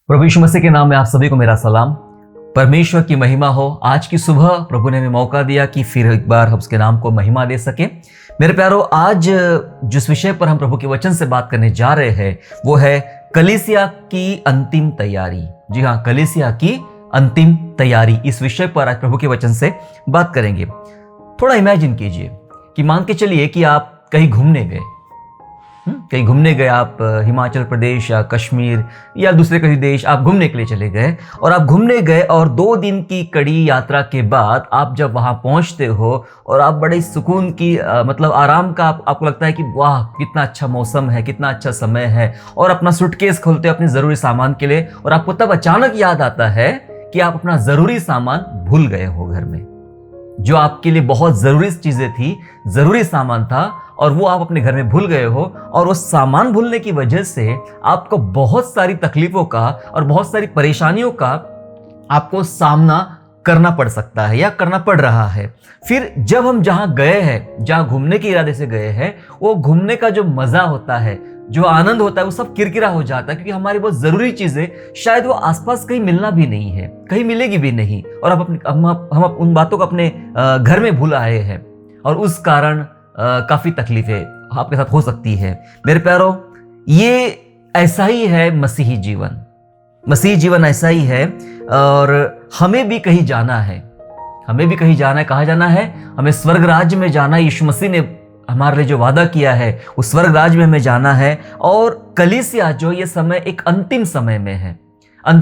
प्रभु यीशु मसीह के नाम में आप सभी को मेरा सलाम। परमेश्वर की महिमा हो। आज की सुबह प्रभु ने हमें मौका दिया कि फिर एक बार हम उसके नाम को महिमा दे सके। मेरे प्यारो, आज जिस विषय पर हम प्रभु के वचन से बात करने जा रहे हैं वो है कलीसिया की अंतिम तैयारी। जी हाँ, कलीसिया की अंतिम तैयारी। इस विषय पर आज प्रभु के वचन से बात करेंगे। थोड़ा इमेजिन कीजिए कि मान के चलिए कि आप कहीं घूमने गए, आप हिमाचल प्रदेश या कश्मीर या दूसरे कहीं देश आप घूमने के लिए चले गए, और आप घूमने गए और 2 दिन की कड़ी यात्रा के बाद आप जब वहाँ पहुँचते हो और आप बड़े सुकून की मतलब आराम का आपको लगता है कि वाह कितना अच्छा मौसम है, कितना अच्छा समय है, और अपना सूटकेस खोलते हो अपने ज़रूरी सामान के लिए, और आपको तब अचानक याद आता है कि आप अपना ज़रूरी सामान भूल गए हो घर में। जो आपके लिए बहुत ज़रूरी चीज़ें थी, ज़रूरी सामान था, और वो आप अपने घर में भूल गए हो, और उस सामान भूलने की वजह से आपको बहुत सारी तकलीफों का और बहुत सारी परेशानियों का आपको सामना करना पड़ सकता है या करना पड़ रहा है। फिर जब हम जहाँ गए हैं, जहाँ घूमने के इरादे से गए हैं, वो घूमने का जो मज़ा होता है, जो आनंद होता है, वो सब किरकिरा हो जाता है, क्योंकि हमारी बहुत ज़रूरी चीज़ें शायद वो आसपास कहीं मिलना भी नहीं है, कहीं मिलेगी भी नहीं, और हम उन बातों को अपने घर में भूल आए हैं, और उस कारण काफ़ी तकलीफें आपके साथ हो सकती है। मेरे प्यारो, ये ऐसा ही है मसीही जीवन ऐसा ही है, और हमें भी कहीं जाना है। कहाँ जाना है? हमें स्वर्ग राज्य में जाना है। यीशु मसीह ने हमारे लिए जो वादा किया है उस स्वर्ग राज्य में हमें जाना है। और कलीसिया जो ये समय एक अंतिम समय में है, और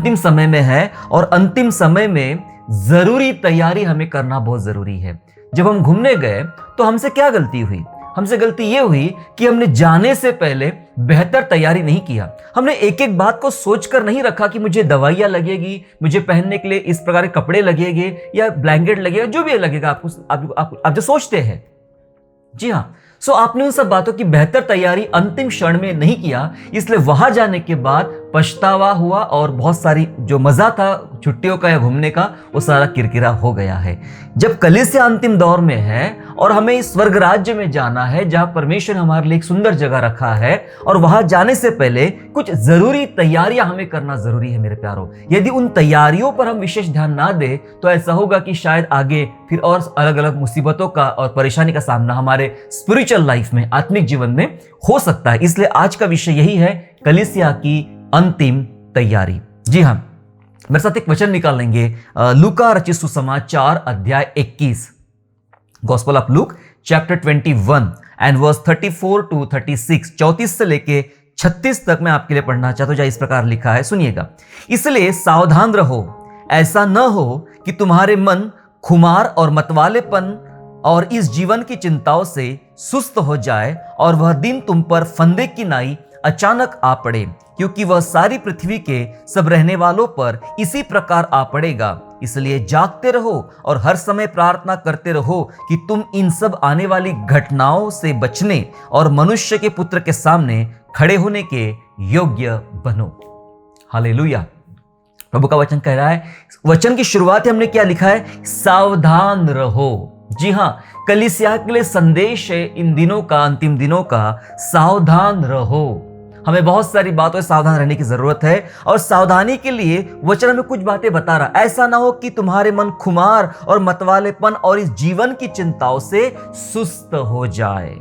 अंतिम समय में ज़रूरी तैयारी हमें करना बहुत ज़रूरी है। जब हम घूमने गए तो हमसे क्या गलती हुई? हमसे गलती ये हुई कि हमने जाने से पहले बेहतर तैयारी नहीं किया। हमने एक एक बात को सोचकर नहीं रखा कि मुझे दवाइयाँ लगेगी, मुझे पहनने के लिए इस प्रकार के कपड़े लगेंगे या ब्लैंकेट लगेगा, जो भी लगेगा आप जो सोचते हैं। जी हाँ, सो आपने उन सब बातों की बेहतर तैयारी अंतिम क्षण में नहीं किया, इसलिए वहां जाने के बाद पछतावा हुआ, और बहुत सारी जो मजा था छुट्टियों का या घूमने का, वो सारा किरकिरा हो गया है। जब कलीसिया अंतिम दौर में है और हमें इस स्वर्ग राज्य में जाना है, जहां परमेश्वर हमारे लिए एक सुंदर जगह रखा है, और वहां जाने से पहले कुछ जरूरी तैयारियां हमें करना जरूरी है। मेरे प्यारो, यदि उन तैयारियों पर हम विशेष ध्यान ना दें तो ऐसा होगा कि शायद आगे फिर और अलग अलग मुसीबतों का और परेशानी का सामना हमारे स्पिरिचुअल लाइफ में, आत्मिक जीवन में हो सकता है। इसलिए आज का विषय यही है, कलीसिया की अंतिम तैयारी। जी हाँ, मेरे साथ एक वचन निकाल लेंगे, लूका रचित सुसमाचार अध्याय 21, gospel of Luke chapter 21 and verse 34 to 36, 34 से लेके 36 तक मैं आपके लिए पढ़ना चाहता हूं। जहाँ इस प्रकार लिखा है, सुनिएगा। इसलिए सावधान रहो, ऐसा न हो कि तुम्हारे मन खुमार और मतवालेपन और इस जीवन की चिंताओं से सुस्त हो जाए, और वह दिन तुम पर फंदे की नाई अचानक आ पड़े, क्योंकि वह सारी पृथ्वी के सब रहने वालों पर इसी प्रकार आ पड़ेगा। इसलिए जागते रहो और हर समय प्रार्थना करते रहो कि तुम इन सब आने वाली घटनाओं से बचने और मनुष्य के पुत्र के सामने खड़े होने के योग्य बनो। हालेलुया। प्रभु का वचन कह रहा है, वचन की शुरुआत हमने क्या लिखा है? सावधान रहो। जी हाँ, कलीसिया के लिए संदेश है इन दिनों का, अंतिम दिनों का, सावधान रहो। हमें बहुत सारी बातों से सावधान रहने की जरूरत है, और सावधानी के लिए वचन में कुछ बातें बता रहा। ऐसा ना हो कि तुम्हारे मन खुमार और मतवालेपन और इस जीवन की चिंताओं से सुस्त हो जाए।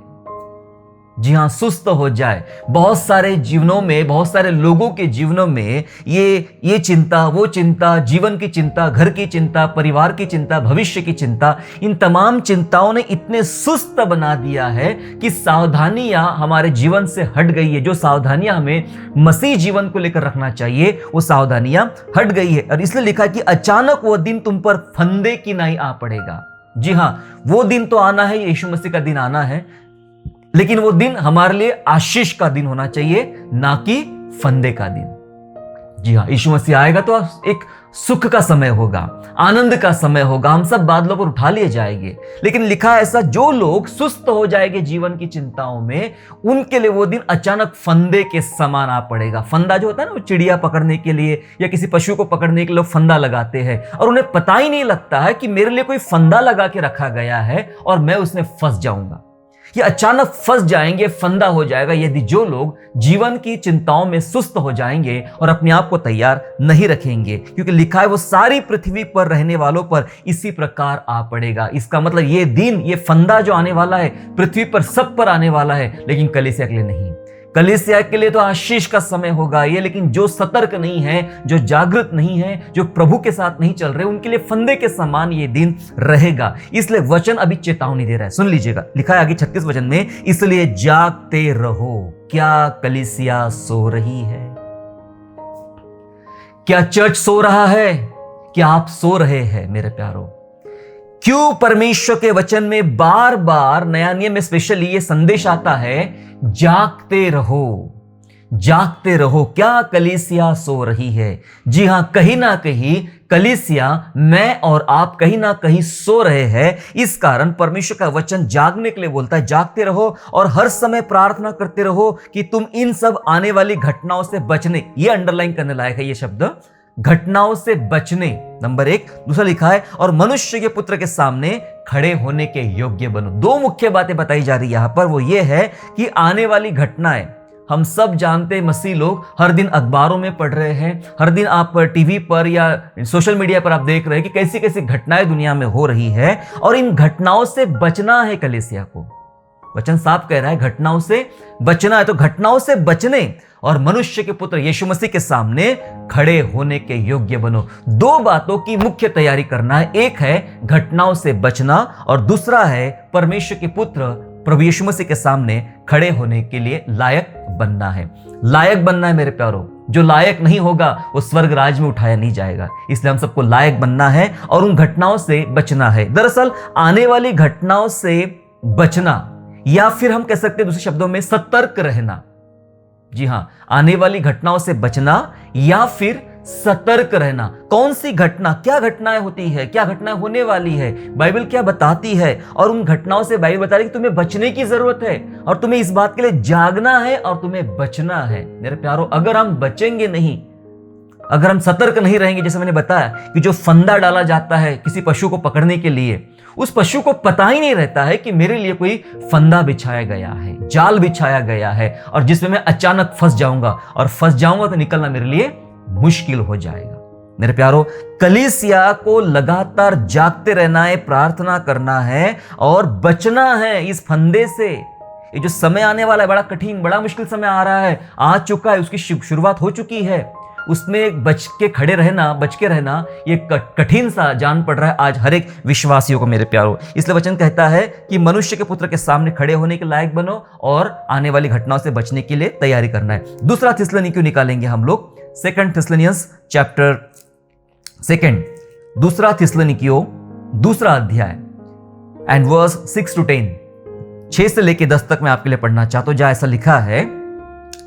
जी हाँ, सुस्त हो जाए। बहुत सारे जीवनों में, बहुत सारे लोगों के जीवनों में ये चिंता, वो चिंता, जीवन की चिंता, घर की चिंता, परिवार की चिंता, भविष्य की चिंता, इन तमाम चिंताओं ने इतने सुस्त बना दिया है कि सावधानियां हमारे जीवन से हट गई है। जो सावधानियां हमें मसीह जीवन को लेकर रखना चाहिए, वो सावधानियां हट गई है। और इसलिए लिखा कि अचानक वो दिन तुम पर फंदे की नाई आ पड़ेगा। जी हाँ, वो दिन तो आना है, यीशु मसीह का दिन आना है, लेकिन वो दिन हमारे लिए आशीष का दिन होना चाहिए, ना कि फंदे का दिन। जी हाँ, यीशु मसीह आएगा तो एक सुख का समय होगा, आनंद का समय होगा, हम सब बादलों पर उठा लिए जाएंगे। लेकिन लिखा है ऐसा, जो लोग सुस्त हो जाएंगे जीवन की चिंताओं में, उनके लिए वो दिन अचानक फंदे के समान आ पड़ेगा। फंदा जो होता है ना, वो चिड़िया पकड़ने के लिए या किसी पशु को पकड़ने के लिए लोग फंदा लगाते हैं, और उन्हें पता ही नहीं लगता है कि मेरे लिए कोई फंदा लगा के रखा गया है और मैं उसमें फंस जाऊंगा। कि अचानक फंस जाएंगे, फंदा हो जाएगा यदि जो लोग जीवन की चिंताओं में सुस्त हो जाएंगे और अपने आप को तैयार नहीं रखेंगे, क्योंकि लिखा है वो सारी पृथ्वी पर रहने वालों पर इसी प्रकार आ पड़ेगा। इसका मतलब ये दिन, ये फंदा जो आने वाला है पृथ्वी पर सब पर आने वाला है, लेकिन कलीसिया के लिए नहीं। कलीसिया के लिए तो आशीष का समय होगा ये, लेकिन जो सतर्क नहीं है, जो जागृत नहीं है, जो प्रभु के साथ नहीं चल रहे, उनके लिए फंदे के समान ये दिन रहेगा। इसलिए वचन अभी चेतावनी दे रहा है, सुन लीजिएगा। लिखा है आगे 36 वचन में, इसलिए जागते रहो। क्या कलीसिया सो रही है? क्या चर्च सो रहा है? क्या आप सो रहे हैं मेरे प्यारो? क्यों परमेश्वर के वचन में बार बार नया नियम में स्पेशली ये संदेश आता है, जागते रहो, जागते रहो। क्या कलीसिया सो रही है? जी हां, कहीं ना कहीं कलीसिया, मैं और आप कहीं ना कहीं सो रहे हैं। इस कारण परमेश्वर का वचन जागने के लिए बोलता है, जागते रहो और हर समय प्रार्थना करते रहो कि तुम इन सब आने वाली घटनाओं से बचने, ये अंडरलाइन करने लायक है ये शब्द, घटनाओं से बचने, नंबर 1। दूसरा लिखा है, और मनुष्य के पुत्र के सामने खड़े होने के योग्य बनो। दो मुख्य बातें बताई जा रही यहां पर, वो ये है कि आने वाली घटनाएं हम सब जानते, मसीह लोग हर दिन अखबारों में पढ़ रहे हैं, हर दिन आप टीवी पर या सोशल मीडिया पर आप देख रहे हैं कि कैसी कैसी घटनाएं दुनिया में हो रही है, और इन घटनाओं से बचना है कलीसिया को। वचन साफ कह रहा है घटनाओं से बचना है, तो घटनाओं से बचने और मनुष्य के पुत्र यीशु मसीह के सामने खड़े होने के योग्य बनो। दो बातों की मुख्य तैयारी करना है, एक है घटनाओं से बचना और दूसरा है परमेश्वर के पुत्र प्रभु यीशु मसीह के सामने खड़े होने के लिए लायक बनना है। लायक बनना है मेरे प्यारो। जो लायक नहीं होगा वो स्वर्ग राज में उठाया नहीं जाएगा। इसलिए हम सबको लायक बनना है और उन घटनाओं से बचना है। दरअसल आने वाली घटनाओं से बचना, या फिर हम कह सकते हैं दूसरे शब्दों में सतर्क रहना। जी हां, आने वाली घटनाओं से बचना या फिर सतर्क रहना। कौन सी घटना, क्या घटनाएं होती है, क्या घटनाएं होने वाली है, बाइबल क्या बताती है, और उन घटनाओं से बाइबल बता रही है कि तुम्हें बचने की जरूरत है और तुम्हें इस बात के लिए जागना है और तुम्हें बचना है। मेरे प्यारो, अगर हम बचेंगे नहीं, अगर हम सतर्क नहीं रहेंगे, जैसे मैंने बताया कि जो फंदा डाला जाता है किसी पशु को पकड़ने के लिए, उस पशु को पता ही नहीं रहता है कि मेरे लिए कोई फंदा बिछाया गया है, जाल बिछाया गया है, और जिसमें मैं अचानक फंस जाऊंगा, और फंस जाऊंगा तो निकलना मेरे लिए मुश्किल हो जाएगा। मेरे प्यारो, कलीसिया को लगातार जागते रहना है, प्रार्थना करना है और बचना है इस फंदे से। ये जो समय आने वाला है बड़ा कठिन, बड़ा मुश्किल समय आ रहा है, आ चुका है, उसकी शुरुआत हो चुकी है। उसमें बच के खड़े रहना, बच के रहना, ये कठिन सा जान पड़ रहा है आज हर एक विश्वासियों को मेरे प्यारो। इसलिए वचन कहता है कि मनुष्य के पुत्र के सामने खड़े होने के लायक बनो और आने वाली घटनाओं से बचने के लिए तैयारी करना है। दूसरा थिस्सलुनीकियों निकालेंगे हम लोग, 2 थिस्सलुनियंस चैप्टर 2, दूसरा थिस्सलुनीकियों दूसरा अध्याय एंड वर्स 6 to 10, 6 से लेके 10 तक मैं आपके लिए पढ़ना चाहता हूं। जहां ऐसा लिखा है,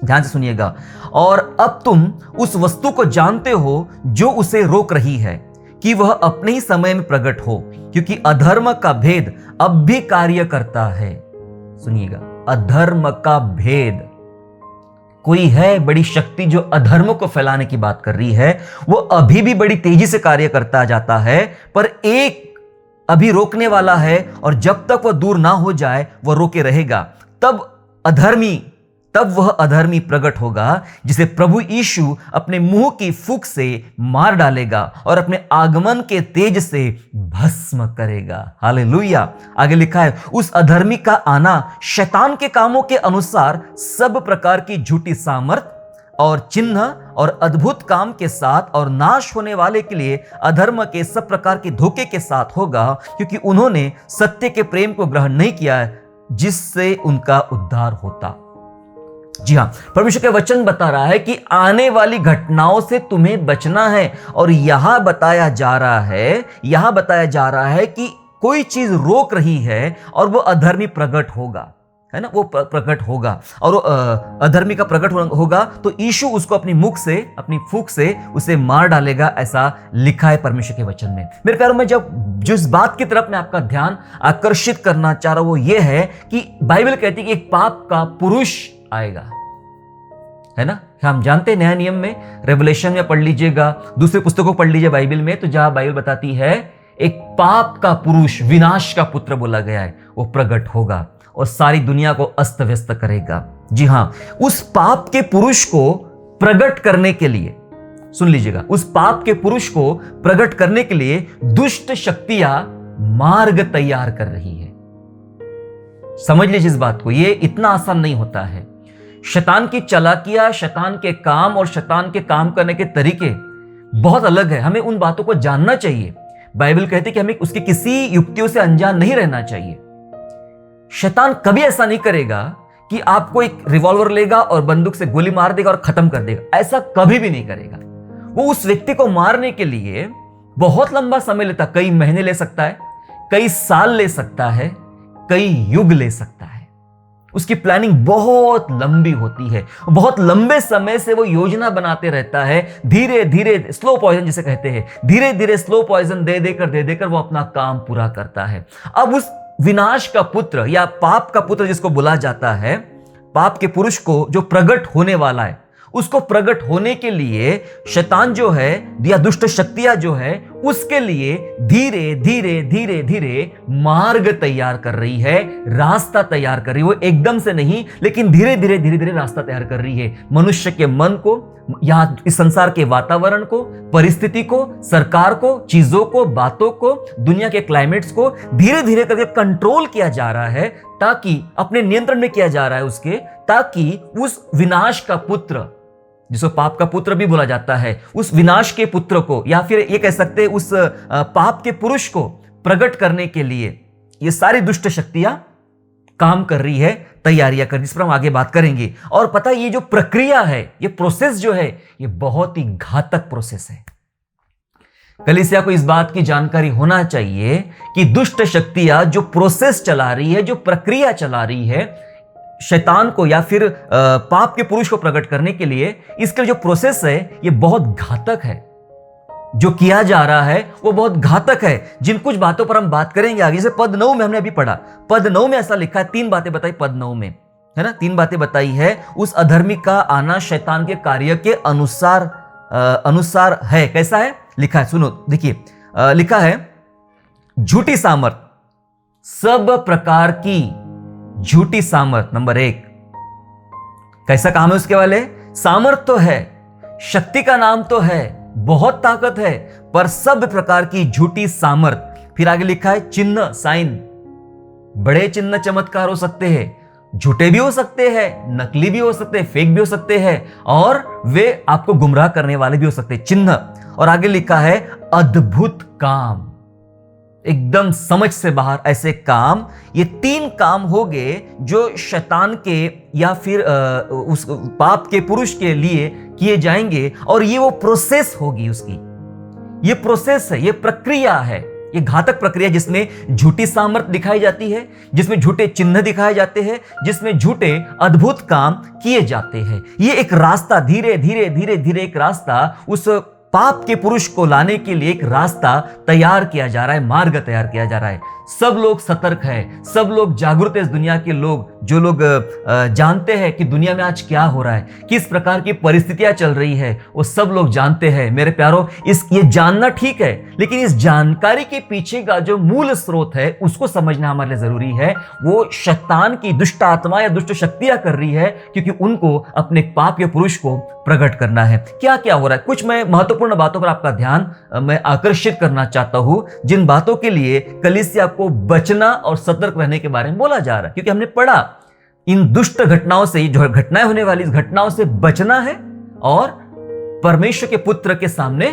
ध्यान से सुनिएगा। और अब तुम उस वस्तु को जानते हो जो उसे रोक रही है कि वह अपने ही समय में प्रकट हो, क्योंकि अधर्म का भेद अब भी कार्य करता है। सुनिएगा, अधर्म का भेद, कोई है बड़ी शक्ति जो अधर्म को फैलाने की बात कर रही है, वो अभी भी बड़ी तेजी से कार्य करता जाता है, पर एक अभी रोकने वाला है, और जब तक वह दूर ना हो जाए वह रोके रहेगा। तब वह अधर्मी प्रकट होगा, जिसे प्रभु यीशु अपने मुंह की फूंक से मार डालेगा और अपने आगमन के तेज से भस्म करेगा। हालेलुया। आगे लिखा है, उस अधर्मी का आना शैतान के कामों के अनुसार सब प्रकार की झूठी सामर्थ और चिन्ह और अद्भुत काम के साथ और नाश होने वाले के लिए अधर्म के सब प्रकार के धोखे के साथ होगा, क्योंकि उन्होंने सत्य के प्रेम को ग्रहण नहीं किया जिससे उनका उद्धार होता। जी हां, परमेश्वर का वचन बता रहा है कि आने वाली घटनाओं से तुम्हें बचना है, और यहां बताया जा रहा है कि कोई चीज रोक रही है और वो अधर्मी प्रकट होगा, है ना, वो प्रकट होगा, और अधर्मी का प्रकट होगा तो यीशु उसको अपनी मुख से, अपनी फूंक से उसे मार डालेगा, ऐसा लिखा है परमेश्वर के वचन में। मेरे प्यारों में जिस बात की तरफ मैं आपका ध्यान आकर्षित करना चाह रहा हूं वो ये है कि बाइबल कहती है कि एक पाप का पुरुष आएगा, है ना। हम जानते हैं नया नियम में, रेवलेशन में पढ़ लीजिएगा, दूसरे पुस्तकों पढ़ लीजिए बाइबल में, तो जहां बाइबल बताती है एक पाप का पुरुष, विनाश का पुत्र बोला गया है, वो प्रकट होगा। और सारी दुनिया को अस्त व्यस्त करेगा। जी हां, उस पाप के पुरुष को प्रकट करने के लिए, सुन लीजिएगा, उस पाप के पुरुष को प्रकट करने के लिए दुष्ट शक्तियां मार्ग तैयार कर रही है। समझ लीजिए इस बात को, यह इतना आसान नहीं होता है। शैतान की चालाकियां, शैतान के काम और शैतान के काम करने के तरीके बहुत अलग है। हमें उन बातों को जानना चाहिए। बाइबल कहती है कि हमें उसकी किसी युक्तियों से अनजान नहीं रहना चाहिए। शैतान कभी ऐसा नहीं करेगा कि आपको एक रिवॉल्वर लेगा और बंदूक से गोली मार देगा और खत्म कर देगा। ऐसा कभी भी नहीं करेगा। वो उस व्यक्ति को मारने के लिए बहुत लंबा समय लेता, कई महीने ले सकता है, कई साल ले सकता है, कई युग ले सकता है। उसकी प्लानिंग बहुत लंबी होती है। बहुत लंबे समय से वो योजना बनाते रहता है। धीरे धीरे स्लो पॉइजन जिसे कहते हैं, धीरे धीरे स्लो पॉइजन दे देकर वो अपना काम पूरा करता है। अब उस विनाश का पुत्र या पाप का पुत्र जिसको बोला जाता है, पाप के पुरुष को जो प्रकट होने वाला है, उसको प्रकट होने के लिए शैतान जो है या दुष्ट शक्तियां जो है उसके लिए धीरे धीरे धीरे धीरे मार्ग तैयार कर रही है, रास्ता तैयार कर रही है। वो एकदम से नहीं, लेकिन धीरे धीरे रास्ता तैयार कर रही है। मनुष्य के मन को, यहां इस संसार के वातावरण को, परिस्थिति को, सरकार को, चीजों को, बातों को, दुनिया के क्लाइमेट्स को धीरे धीरे करके कंट्रोल किया जा रहा है, ताकि अपने नियंत्रण में किया जा रहा है उसके, ताकि उस विनाश का पुत्र, जिसको पाप का पुत्र भी बोला जाता है, उस विनाश के पुत्र को, या फिर ये कह सकते हैं उस पाप के पुरुष को प्रकट करने के लिए ये सारी दुष्ट शक्तियां काम कर रही है, तैयारियां कर रही है। इस पर हम आगे बात करेंगे। और पता है, ये जो प्रक्रिया है, ये प्रोसेस जो है, ये बहुत ही घातक प्रोसेस है। कलीसिया को इस बात की जानकारी होना चाहिए कि दुष्ट शक्तियां जो प्रोसेस चला रही है, जो प्रक्रिया चला रही है शैतान को या फिर पाप के पुरुष को प्रकट करने के लिए, इसका जो प्रोसेस है ये बहुत घातक है। जो किया जा रहा है वो बहुत घातक है। जिन कुछ बातों पर हम बात करेंगे आगे, जैसे पद 9 में हमने अभी पढ़ा, पद 9 में ऐसा लिखा है, 3 बातें बताई पद 9 में, है ना, 3 बातें बताई है। उस अधर्मी का आना शैतान के कार्य के अनुसार है। कैसा है लिखा है, सुनो, देखिए, लिखा है झूठी सामर्थ, सब प्रकार की झूठी सामर्थ। नंबर 1, कैसा काम है उसके वाले? सामर्थ तो है, शक्ति का नाम तो है, बहुत ताकत है, पर सब प्रकार की झूठी सामर्थ। फिर आगे लिखा है चिन्ह, साइन, बड़े चिन्ह चमत्कार हो सकते हैं, झूठे भी हो सकते हैं, नकली भी हो सकते हैं, फेक भी हो सकते हैं, और वे आपको गुमराह करने वाले भी हो सकते हैं, चिन्ह। और आगे लिखा है अद्भुत काम, एकदम समझ से बाहर ऐसे काम। ये 3 काम हो गए जो शैतान के या फिर उस पाप के पुरुष के लिए किए जाएंगे, और ये वो प्रोसेस होगी उसकी। ये प्रोसेस है, ये प्रक्रिया है, ये घातक प्रक्रिया जिसमें झूठी सामर्थ दिखाई जाती है, जिसमें झूठे चिन्ह दिखाए जाते हैं, जिसमें झूठे अद्भुत काम किए जाते हैं। ये एक रास्ता, धीरे धीरे एक रास्ता उस पाप के पुरुष को लाने के लिए एक रास्ता तैयार किया जा रहा है, मार्ग तैयार किया जा रहा है। सब लोग सतर्क है, सब लोग जागरूक है। इस दुनिया के लोग, जो लोग जानते हैं कि दुनिया में आज क्या हो रहा है, किस प्रकार की परिस्थितियां चल रही है, वो सब लोग जानते हैं। मेरे प्यारो, ये जानना ठीक है, लेकिन इस जानकारी के पीछे का जो मूल स्रोत है उसको समझना हमारे लिए जरूरी है। वो शैतान की दुष्ट आत्मा या दुष्ट शक्तियां कर रही है, क्योंकि उनको अपने पाप के पुरुष को प्रकट करना है। क्या क्या हो रहा है, कुछ मैं महत्वपूर्ण बातों पर आपका ध्यान मैं आकर्षित करना चाहता हूं, जिन बातों के लिए कलीसिया को बचना और सतर्क रहने के बारे में बोला जा रहा है। क्योंकि हमने पढ़ा, इन दुष्ट घटनाओं से, जो घटनाएं होने वाली, इस घटनाओं से बचना है और परमेश्वर के पुत्र के सामने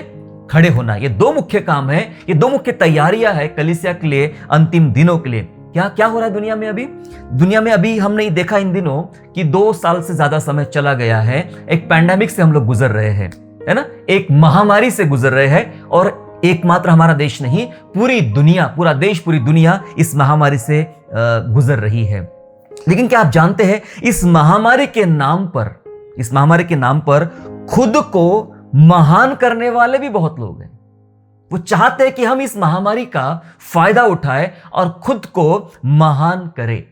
खड़े होना है। ये 2 मुख्य काम है, ये 2 मुख्य तैयारियां है कलीसिया के लिए, अंतिम दिनों के लिए। क्या क्या हो रहा है दुनिया में अभी? दुनिया में अभी हमने देखा इन दिनों कि 2 साल से ज्यादा समय चला गया है, एक पैंडेमिक से हम लोग गुजर रहे हैं, है ना, एक महामारी से गुजर रहे हैं। और एकमात्र हमारा देश नहीं, पूरी दुनिया, पूरा देश, पूरी दुनिया इस महामारी से गुजर रही है। लेकिन क्या आप जानते हैं, इस महामारी के नाम पर खुद को महान करने वाले भी बहुत लोग हैं। वो चाहते हैं कि हम इस महामारी का फायदा उठाएं और खुद को महान करें।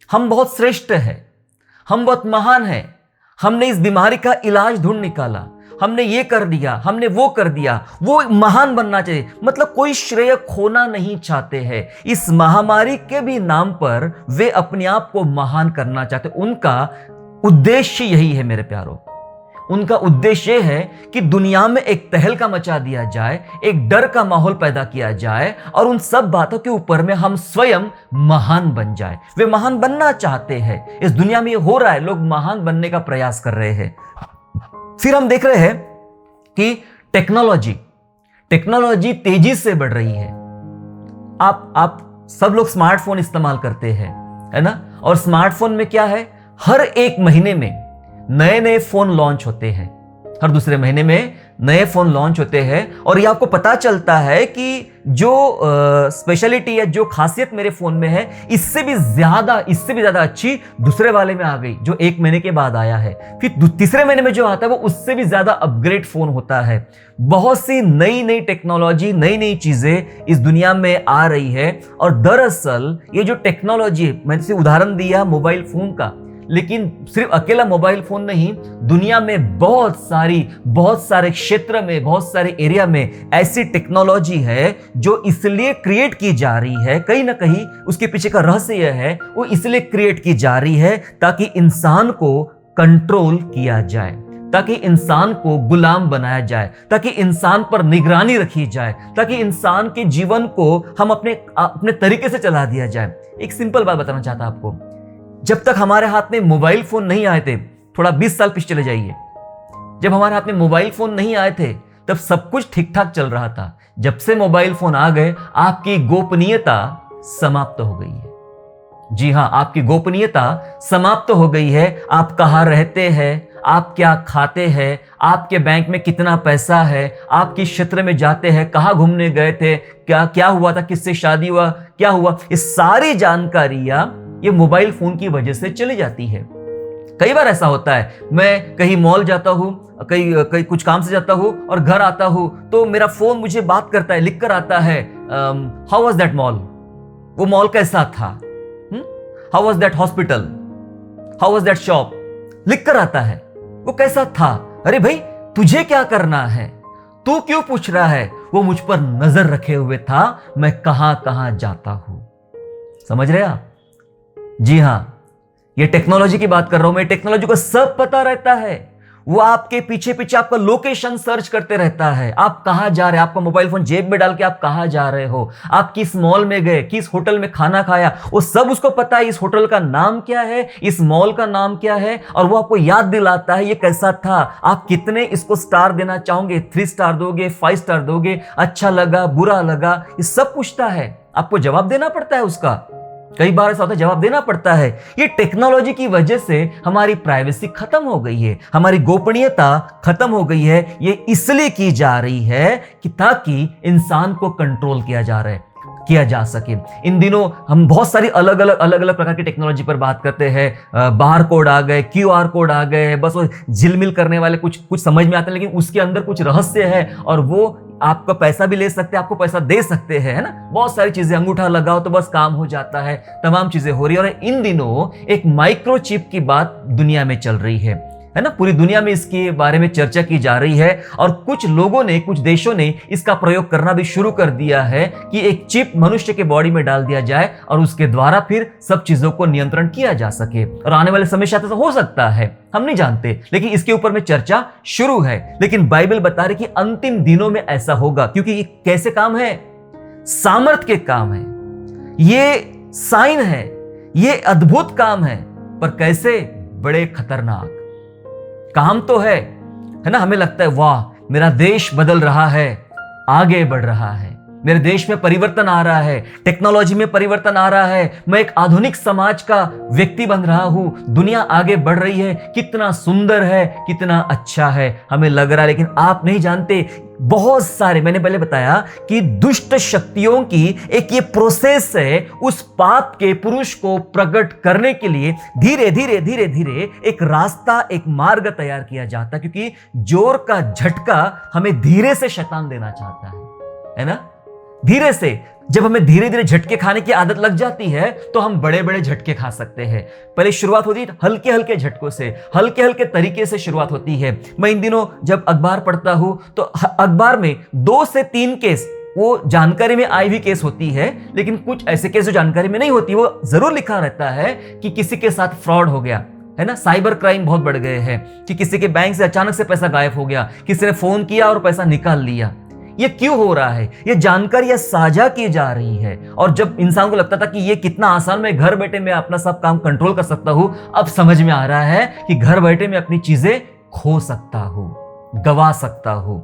हम बहुत श्रेष्ठ हैं, हम बहुत महान हैं, हमने इस बीमारी का इलाज ढूंढ निकाला, हमने ये कर दिया, हमने वो कर दिया, वो महान बनना चाहिए, मतलब कोई श्रेय खोना नहीं चाहते हैं। इस महामारी के भी नाम पर वे अपने आप को महान करना चाहते। उनका उद्देश्य यही है मेरे प्यारों, उनका उद्देश्य यह है कि दुनिया में एक तहलका मचा दिया जाए, एक डर का माहौल पैदा किया जाए और उन सब बातों के ऊपर में हम स्वयं महान बन जाए। वे महान बनना चाहते हैं। इस दुनिया में ये हो रहा है, लोग महान बनने का प्रयास कर रहे हैं। फिर हम देख रहे हैं कि टेक्नोलॉजी तेजी से बढ़ रही है। आप सब लोग स्मार्टफोन इस्तेमाल करते हैं, है ना? और स्मार्टफोन में क्या है, हर एक महीने में नए नए फोन लॉन्च होते हैं, हर दूसरे महीने में नए फोन लॉन्च होते हैं। और ये आपको पता चलता है कि जो स्पेशलिटी है, जो खासियत मेरे फोन में है, इससे भी ज्यादा अच्छी दूसरे वाले में आ गई, जो एक महीने के बाद आया है। फिर तीसरे महीने में जो आता है वो उससे भी ज्यादा अपग्रेड फोन होता है। बहुत सी नई नई टेक्नोलॉजी, नई नई चीजें इस दुनिया में आ रही है। और दरअसल ये जो टेक्नोलॉजी, मैंने इसे उदाहरण दिया मोबाइल फोन का, लेकिन सिर्फ अकेला मोबाइल फोन नहीं, दुनिया में बहुत सारे क्षेत्र में, बहुत सारे एरिया में ऐसी टेक्नोलॉजी है जो इसलिए क्रिएट की जा रही है, कहीं ना कहीं उसके पीछे का रहस्य यह है, वो इसलिए क्रिएट की जा रही है ताकि इंसान को कंट्रोल किया जाए, ताकि इंसान को गुलाम बनाया जाए, ताकि इंसान पर निगरानी रखी जाए, ताकि इंसान के जीवन को हम अपने तरीके से चला दिया जाए। एक सिंपल बात बताना चाहता आपको, जब तक हमारे हाथ में मोबाइल फोन नहीं आए थे, थोड़ा 20 साल पीछे चले जाइए, जब हमारे हाथ में मोबाइल फोन नहीं आए थे तब सब कुछ ठीक ठाक चल रहा था। जब से मोबाइल फोन आ गए, आपकी गोपनीयता समाप्त हो गई है। जी हां, आपकी गोपनीयता समाप्त हो गई है। आप कहां रहते हैं, आप क्या खाते हैं, आपके बैंक में कितना पैसा है, आप किस क्षेत्र में जाते हैं, कहां घूमने गए थे, क्या हुआ था, किससे शादी हुआ, क्या हुआ, ये सारी जानकारियां ये मोबाइल फोन की वजह से चली जाती है। कई बार ऐसा होता है, मैं कहीं मॉल जाता हूं, कहीं कुछ काम से जाता हूं और घर आता हूं तो मेरा फोन मुझे बात करता है, लिख कर आता है, हाउ वाज दैट मॉल, वो मॉल कैसा था, how was that hospital, how was that shop, लिख कर आता है, वो कैसा था। अरे भाई, तुझे क्या करना है, तू क्यों पूछ रहा है? वो मुझ पर नजर रखे हुए था, मैं कहां कहां जाता हूं। समझ रहे आप? जी हां, ये टेक्नोलॉजी की बात कर रहा हूं मैं। टेक्नोलॉजी को सब पता रहता है, वो आपके पीछे पीछे आपका लोकेशन सर्च करते रहता है, आप कहां जा रहे हैं, आपका मोबाइल फोन जेब में डाल के आप कहां जा रहे हो, आप किस मॉल में गए, किस होटल में खाना खाया, वो सब उसको पता है। इस होटल का नाम क्या है, इस मॉल का नाम क्या है, और वो आपको याद दिलाता है ये कैसा था, आप कितने इसको स्टार देना चाहोगे, 3 स्टार दोगे, 5 स्टार दोगे, अच्छा लगा, बुरा लगा, ये सब पूछता है। आपको जवाब देना पड़ता है उसका, कई बार ऐसा होता है जवाब देना पड़ता है। ये टेक्नोलॉजी की वजह से हमारी प्राइवेसी खत्म हो गई है, हमारी गोपनीयता खत्म हो गई है। ये इसलिए की जा रही है कि ताकि इंसान को कंट्रोल किया जा सके। इन दिनों हम बहुत सारी अलग अलग प्रकार की टेक्नोलॉजी पर बात करते हैं। बार कोड आ गए, QR कोड आ गए, बस वो झिलमिल करने वाले कुछ समझ में आते हैं, लेकिन उसके अंदर कुछ रहस्य है और वो आपका पैसा भी ले सकते हैं, आपको पैसा दे सकते हैं, है ना? बहुत सारी चीजें, अंगूठा लगाओ तो बस काम हो जाता है, तमाम चीजें हो रही है। और इन दिनों एक माइक्रोचिप की बात दुनिया में चल रही है ना? पूरी दुनिया में इसके बारे में चर्चा की जा रही है और कुछ लोगों ने, कुछ देशों ने इसका प्रयोग करना भी शुरू कर दिया है कि एक चिप मनुष्य के बॉडी में डाल दिया जाए और उसके द्वारा फिर सब चीजों को नियंत्रण किया जा सके। और आने वाले समय शायद ऐसा हो सकता है, हम नहीं जानते, लेकिन इसके ऊपर में चर्चा शुरू है। लेकिन बाइबल बता रही कि अंतिम दिनों में ऐसा होगा, क्योंकि ये कैसे काम है? सामर्थ के काम है, ये साइन है, ये अद्भुत काम है, पर कैसे? बड़े खतरनाक काम तो है ना? हमें लगता है वाह, मेरा देश बदल रहा है, आगे बढ़ रहा है, मेरे देश में परिवर्तन आ रहा है, टेक्नोलॉजी में परिवर्तन आ रहा है, मैं एक आधुनिक समाज का व्यक्ति बन रहा हूं, दुनिया आगे बढ़ रही है, कितना सुंदर है, कितना अच्छा है, हमें लग रहा है। लेकिन आप नहीं जानते, बहुत सारे, मैंने पहले बताया कि दुष्ट शक्तियों की एक ये प्रोसेस है, उस पाप के पुरुष को प्रकट करने के लिए धीरे धीरे धीरे धीरे एक रास्ता, एक मार्ग तैयार किया जाता है, क्योंकि जोर का झटका हमें धीरे से शैतान देना चाहता है ना? धीरे से जब हमें धीरे धीरे झटके खाने की आदत लग जाती है तो हम बड़े बड़े झटके खा सकते हैं। पहले शुरुआत होती है हल्के हल्के झटकों से, हल्के हल्के तरीके से शुरुआत होती है। मैं इन दिनों जब अखबार पढ़ता हूं तो अखबार में 2 से 3 केस वो जानकारी में आई हुई केस होती है, लेकिन कुछ ऐसे केस जो जानकारी में नहीं होती, वो जरूर लिखा रहता है कि किसी के साथ फ्रॉड हो गया है ना, साइबर क्राइम बहुत बढ़ गए हैं, कि किसी के बैंक से अचानक से पैसा गायब हो गया, किसी ने फोन किया और पैसा निकाल लिया। ये क्यों हो रहा है? ये जानकारी साझा की जा रही है। और जब इंसान को लगता था कि ये कितना आसान, मैं घर बैठे मैं अपना सब काम कंट्रोल कर सकता हूं, अब समझ में आ रहा है कि घर बैठे मैं अपनी चीजें खो सकता हूं, गवा सकता हूं।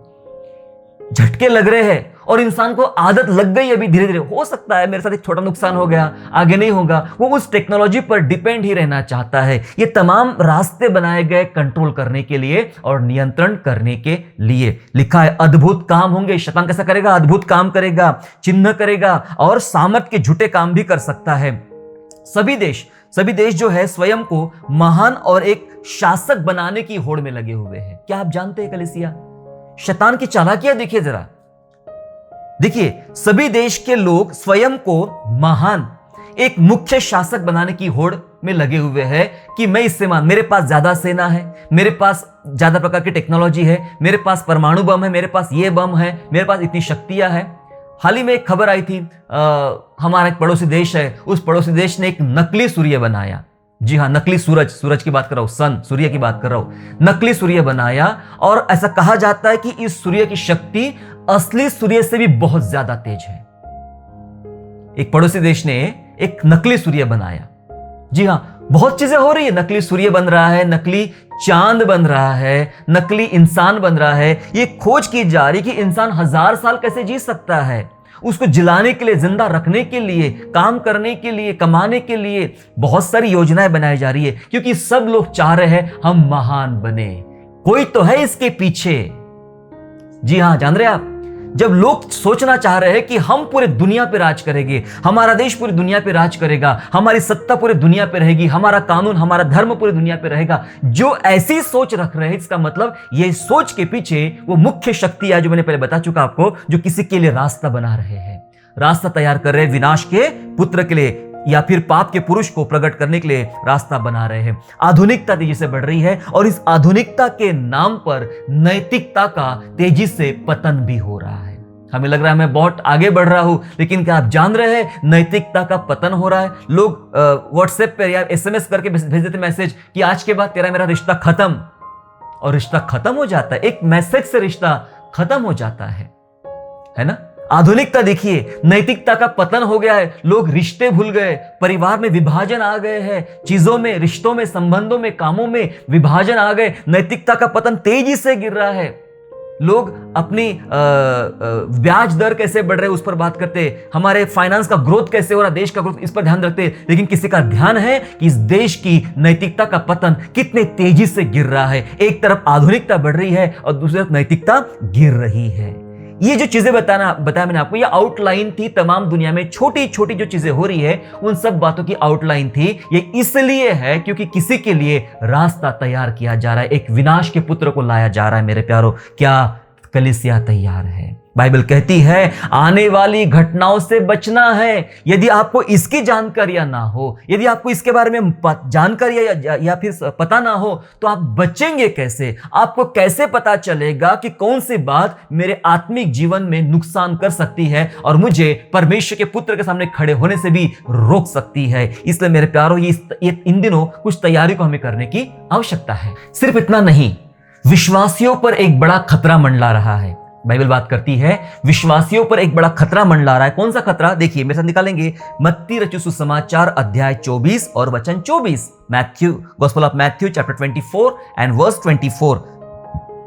झटके लग रहे हैं और इंसान को आदत लग गई। अभी धीरे धीरे हो सकता है मेरे साथ एक छोटा नुकसान हो गया, आगे नहीं होगा। वो उस टेक्नोलॉजी पर डिपेंड ही रहना चाहता है। ये तमाम रास्ते बनाए गए कंट्रोल करने के लिए और नियंत्रण करने के लिए। लिखा है अद्भुत काम होंगे। शैतान कैसा करेगा? अद्भुत काम करेगा, चिन्ह करेगा और सामर्थ के झूठे काम भी कर सकता है। सभी देश जो है स्वयं को महान और एक शासक बनाने की होड़ में लगे हुए हैं। क्या आप जानते हैं कलीसिया, शैतान की चालाकियां देखिए जरा। देखिए, सभी देश के लोग स्वयं को महान, एक मुख्य शासक बनाने की होड़ में लगे हुए हैं कि मैं इससे मेरे पास ज्यादा सेना है, मेरे पास ज्यादा प्रकार की टेक्नोलॉजी है, मेरे पास परमाणु बम है, मेरे पास ये बम है, मेरे पास इतनी शक्तियां हैं। हाल ही में एक खबर आई थी, हमारा एक पड़ोसी देश है, उस पड़ोसी देश ने एक नकली सूर्य बनाया। जी हाँ, नकली सूरज की बात कर रहा हूं, सन, सूर्य की बात कर रहा हूं। नकली सूर्य बनाया और ऐसा कहा जाता है कि इस सूर्य की शक्ति असली सूर्य से भी बहुत ज्यादा तेज है। एक पड़ोसी देश ने एक नकली सूर्य बनाया। जी हाँ, बहुत चीजें हो रही है। नकली सूर्य बन रहा है, नकली चांद बन रहा है, नकली इंसान बन रहा है। ये खोज की जा रही कि इंसान 1000 साल कैसे जी सकता है। उसको जिलाने के लिए, जिंदा रखने के लिए, काम करने के लिए, कमाने के लिए बहुत सारी योजनाएं बनाई जा रही है, क्योंकि सब लोग चाह रहे हैं हम महान बने। कोई तो है इसके पीछे। जी हां, जान रहे आप, जब लोग सोचना चाह रहे हैं कि हम पूरे दुनिया पे राज करेंगे, हमारा देश पूरी दुनिया पे राज करेगा, हमारी सत्ता पूरी दुनिया पे रहेगी, हमारा कानून, हमारा धर्म पूरी दुनिया पे रहेगा, जो ऐसी सोच रख रहे हैं, इसका मतलब ये सोच के पीछे वो मुख्य शक्ति है जो मैंने पहले बता चुका आपको, जो किसी के लिए रास्ता बना रहे हैं, रास्ता तैयार कर रहे हैं, विनाश के पुत्र के लिए या फिर पाप के पुरुष को प्रकट करने के लिए रास्ता बना रहे हैं। आधुनिकता तेजी से बढ़ रही है और इस आधुनिकता के नाम पर नैतिकता का तेजी से पतन भी हो रहा है। हमें लग रहा है मैं बहुत आगे बढ़ रहा हूं, लेकिन क्या आप जान रहे हैं नैतिकता का पतन हो रहा है। लोग व्हाट्सएप पर या SMS करके भेज देते मैसेज कि आज के बाद तेरा मेरा रिश्ता खत्म, और रिश्ता खत्म हो जाता है। एक मैसेज से रिश्ता खत्म हो जाता है ना। आधुनिकता देखिए, नैतिकता का पतन हो गया है। लोग रिश्ते भूल गए, परिवार में विभाजन आ गए हैं, चीजों में, रिश्तों में, संबंधों में, कामों में विभाजन आ गए। नैतिकता का पतन तेजी से गिर रहा है। लोग अपनी ब्याज दर कैसे बढ़ रहे हैं उस पर बात करते, हमारे फाइनेंस का ग्रोथ कैसे हो रहा, देश का ग्रोथ, इस पर ध्यान रखते, लेकिन किसी का ध्यान है कि इस देश की नैतिकता का पतन कितने तेजी से गिर रहा है। एक तरफ आधुनिकता बढ़ रही है और दूसरी तरफ नैतिकता गिर रही है। ये जो चीजें बताया मैंने आपको, ये आउटलाइन थी। तमाम दुनिया में छोटी छोटी जो चीजें हो रही है उन सब बातों की आउटलाइन थी। ये इसलिए है क्योंकि किसी के लिए रास्ता तैयार किया जा रहा है, एक विनाश के पुत्र को लाया जा रहा है। मेरे प्यारो, क्या कलीसिया तैयार है? बाइबल कहती है आने वाली घटनाओं से बचना है। यदि आपको इसकी जानकारियां ना हो, यदि आपको इसके बारे में जानकारी या फिर पता ना हो, तो आप बचेंगे कैसे? आपको कैसे पता चलेगा कि कौन सी बात मेरे आत्मिक जीवन में नुकसान कर सकती है और मुझे परमेश्वर के पुत्र के सामने खड़े होने से भी रोक सकती है? इसलिए मेरे प्यारो, ये इन दिनों कुछ तैयारी को हमें करने की आवश्यकता है। सिर्फ इतना नहीं, विश्वासियों पर एक बड़ा खतरा मंडला रहा है। बाइबल बात करती है विश्वासियों पर एक बड़ा खतरा मंडला रहा है। कौन सा खतरा? देखिए मेरे साथ निकालेंगे, मत्ती रचित सुसमाचार अध्याय 24 और वचन 24। Matthew, gospel of Matthew chapter 24 and verse 24,